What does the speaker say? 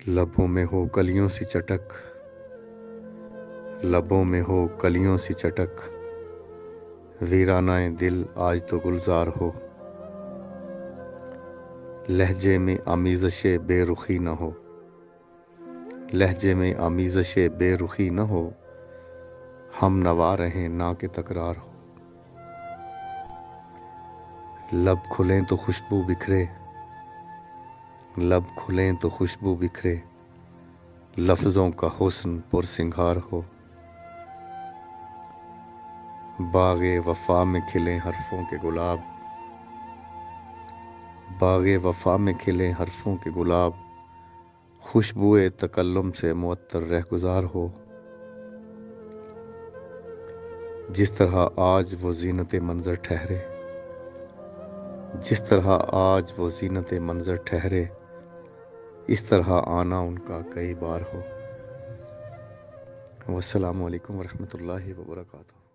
لبوں میں ہو کلیوں سی چٹک، لبوں میں ہو کلیوں سی چٹک، ویرانہ دل آج تو گلزار ہو، لہجے میں آمیزش بے رخی نہ ہو، لہجے میں آمیزش بے رخی نہ ہو، ہم نوا رہیں نہ کہ تکرار ہو، لب کھلیں تو خوشبو بکھرے، لب کھلیں تو خوشبو بکھرے، لفظوں کا حسن پر سنگھار ہو، باغ وفا میں کھلیں حرفوں کے گلاب، باغ وفا میں کھلیں حرفوں کے گلاب، خوشبوئے تکلم سے معطر رہگزار ہو، جس طرح آج وہ زینت منظر ٹھہرے، جس طرح آج وہ زینت منظر ٹھہرے، اس طرح آنا ان کا کئی بار ہو۔ والسلام علیکم ورحمۃ اللہ وبرکاتہ۔